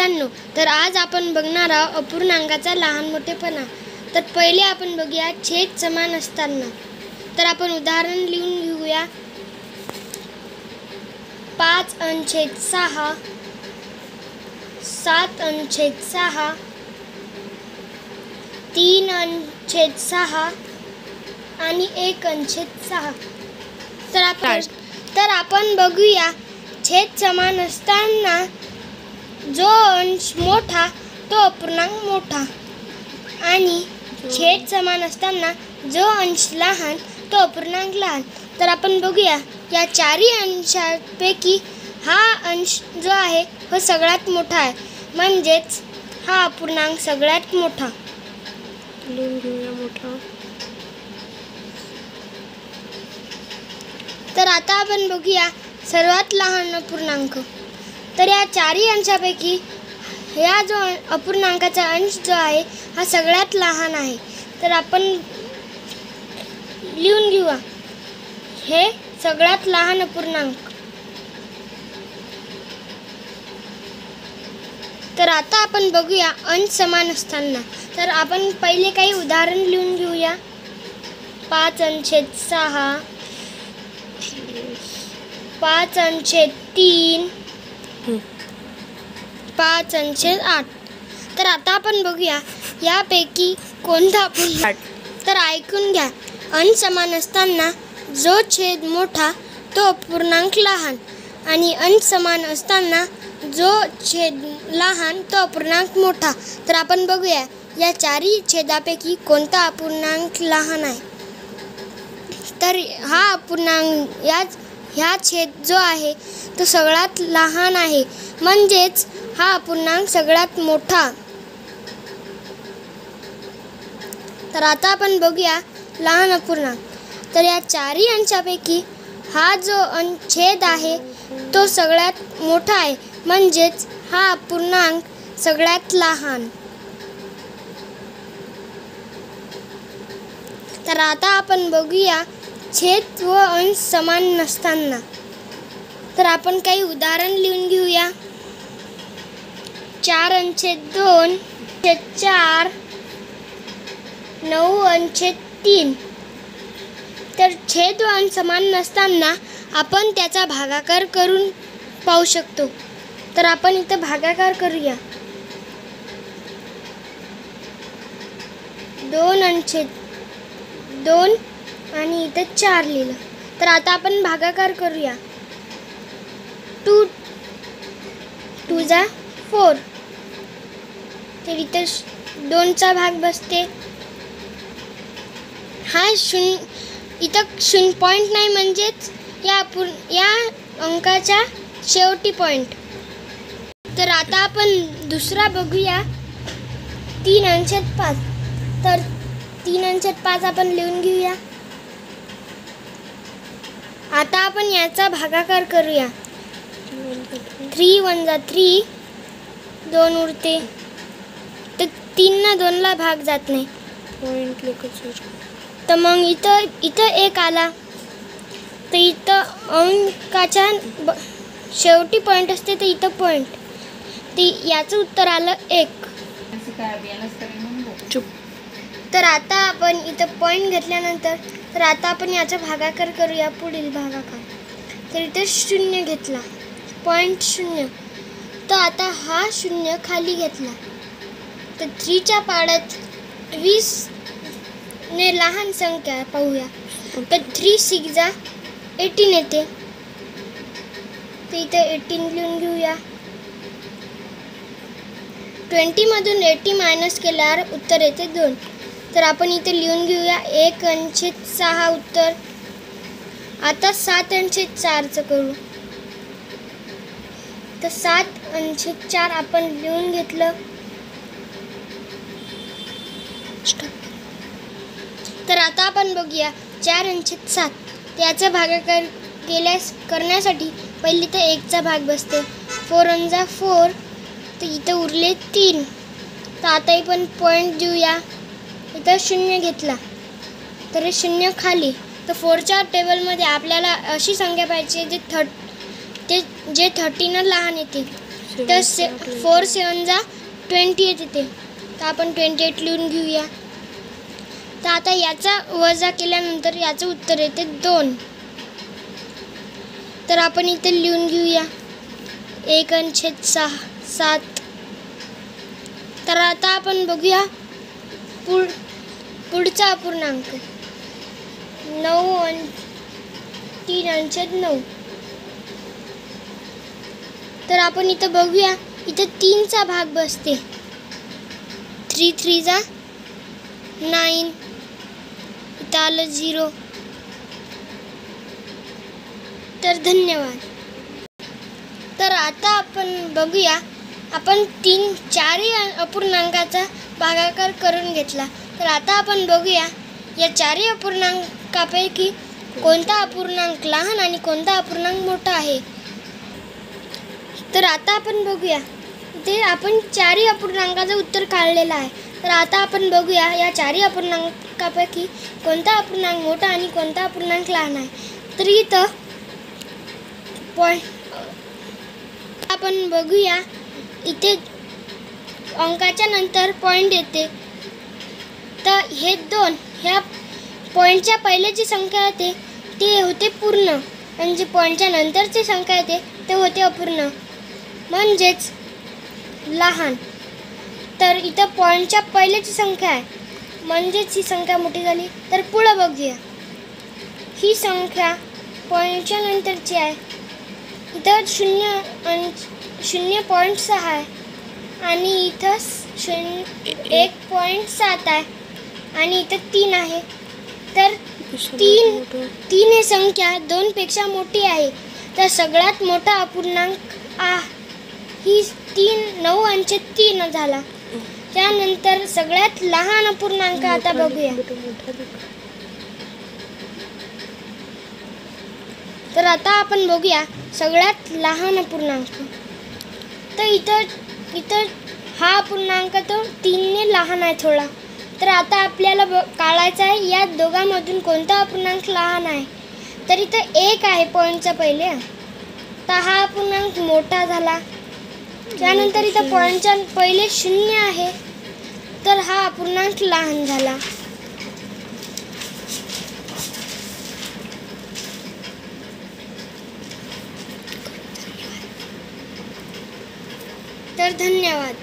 मुलांनो, तर आज आपण बघणार आहोत अपूर्णांकाचा लहान मोठेपणा। तर पहिले आपण बघूया छेद समान असताना। तर आपण उदाहरण लिहून घेऊया। 5/6, 7/6, 3/6 आणि 1/6। तर आपण बघूया छेद समान असताना जो अंश मोठा तो अपूर्णांक मोठा आणि छेद समान असताना जो अंश लहान तो अपूर्णांक लहान। तर आपण बघूया या चारही अंशांपैकी हा अंश जो आहे तो सगळ्यात मोठा आहे, म्हणजेच हा अपूर्णांक सगळ्यात मोठा। लिहून घेऊया मोठा। तर आता आपण बघूया सर्वात लहान अपूर्णांक। तर या चारही अंशापैकी या जो अपूर्णांकाचा अंश जो आहे हा सगळ्यात लहान आहे। तर आपण लिहून घेऊया हे सगळ्यात लहान अपूर्णांक। तर आता आपण बघूया अंश समान असताना। तर आपण पहिले काही उदाहरण लिहून घेऊया। 5/6, 5/3, 5/8। तर आता आपण बघूया यापैकी कोणता अपूर्णांक। तर ऐकून घ्या, अंश समान असताना जो छेद मोठा तो अपूर्णांक लहान आणि अंश समान असताना जो छेद लहान तो अपूर्णांक मोठा। तर आपण बघूया या चारही छेदापैकी कोणता अपूर्णांक लहान आहे। तर हा अपूर्णांक ह्या छेद जो आहे तो सगळ्यात लहान आहे, म्हणजेच हा अपूर्णांक सगळ्यात मोठा। तर आता आपण बघूया लहान अपूर्णांक। तर या चारही अंशापैकी हा जो छेद आहे तो सगळ्यात मोठा आहे, म्हणजेच हा अपूर्णांक सगळ्यात लहान। तर आता आपण बघूया छेद व अंश समान नसताना। तर आपण काही उदाहरण लिहून घेऊया। 4/2, 4, 9/3। तर छेद व अंश समान नसताना आपण त्याचा भागाकार करून पाहू शकतो। तर आपण इथं भागाकार करूया। 2/2 आणि इथं 4 लिहिलं। तर आता आपण भागाकार करूया। 2 2 जा 4। तर इथं 2चा भाग बसते। हा इथं 0 पॉईंट नाही, म्हणजेच या अंकाच्या शेवटी पॉईंट। तर आता आपण दुसरा बघूया 3/5। तर 3/5 आपण लिहून घेऊया। आता आपण याचा भागाकार करूया। 3 1 जा 3, 2 उरते। तर 3 ना 2 ला भाग जात नाही, पॉइंट लेखच। तर मग इथं 1 आला। तर इथं अंकाच्या शेवटी पॉईंट असते, तर इथं पॉईंट, तर याचं उत्तर आलं 1। तर आता आपण इथं पॉईंट घेतल्यानंतर तर आता आपण याचा भागाकार करूया। पुढील भागाकार। तर इथं 0 घेतला, पॉईंट 0। तर आता हा 0 खाली घेतला, तर 3च्या पाड्यात 20 ने लहान संख्या पाहूया। तर 3 6 जा 18 येते। तर इथं 18 लिहून घेऊया। 20 मधून 80 मायनस केल्यावर उत्तर येते 2। तर आपण इथे लिहून घेऊया 1/6 उत्तर। आता 7/4चं करू। तर 7/4 आपण लिहून घेतलं। तर आता आपण बघूया 4/7। त्याचा भागाकार करण्यासाठी पहिली तर 1चा भाग बसते। 4 1 जा 4। तर इथं उरले 3। तर आता पण पॉईंट देऊया। इथं 0 घेतला, तर 0 खाली। तर 4च्या टेबलमध्ये आपल्याला अशी संख्या पाहिजे जे 30 लहान येते। तर 4 7 जा 28 येते. तर आपण 28 लिहून घेऊया. तर आता याचा वजा केल्यानंतर याचं उत्तर येते 2. तर आपण इथे लिहून घेऊया 1/6 7. तर आता आपण बघूया पुढचा अपूर्णांक 9/3/9. तर आपण इथं बघूया, इथं 3चा भाग बसते. 3 3 जा 9. इथं आलं 0. तर धन्यवाद. तर आता आपण बघूया, आपण 4ही अपूर्णांकाचा भागाकार करून घेतला. तर आता आपण बघूया या 4ही अपूर्णांकापैकी कोणता अपूर्णांक लहान आणि कोणता अपूर्णांक मोठा आहे. तर आता आपण बघूया, इथे आपण 4ही अपूर्णांकाचं उत्तर काढलेलं आहे. तर आता आपण बघूया या 4ही अपूर्णांकापैकी कोणता अपूर्णांक मोठा आणि कोणता अपूर्णांक लहान आहे. तर इथं आपण बघूया, इथे अंकाच्या नंतर पॉईंट येते. तर हे 2 ह्या पॉईंटच्या पहिले जी संख्या येते ते होते पूर्ण, म्हणजे पॉईंटच्या नंतरची संख्या येते ते होते अपूर्ण, म्हणजेच लहान. तर इथं पॉईंटच्या पहिल्याची संख्या आहे, म्हणजेच ही संख्या मोठी झाली. तर पुढं बघूया, ही संख्या पॉईंटच्या नंतरची आहे. इथं 0.6 आहे आणि इथं 1.7 आहे आणि इथं 3 आहे. तर 3 ही संख्या 2 पेक्षा मोठी आहे. तर सगळ्यात मोठा अपूर्णांक ही 9/3 झाला. त्यानंतर सगळ्यात लहान अपूर्णांक आता बघूया. तर आता आपण बघूया सगळ्यात लहान अपूर्णांक. तर इथं हा अपूर्णांक तो 3ने लहान आहे थोडा. तर आता आपल्याला काढायचा आहे या दोघांमधून कोणता अपूर्णांक लहान आहे. तर इथं 1 आहे पॉईंटच्या पहिले, तर हा अपूर्णांक मोठा झाला. त्यानंतर इथं पॉईंटच्या पहिले 0 आहे, तर हा अपूर्णांक लहान झाला. तर धन्यवाद.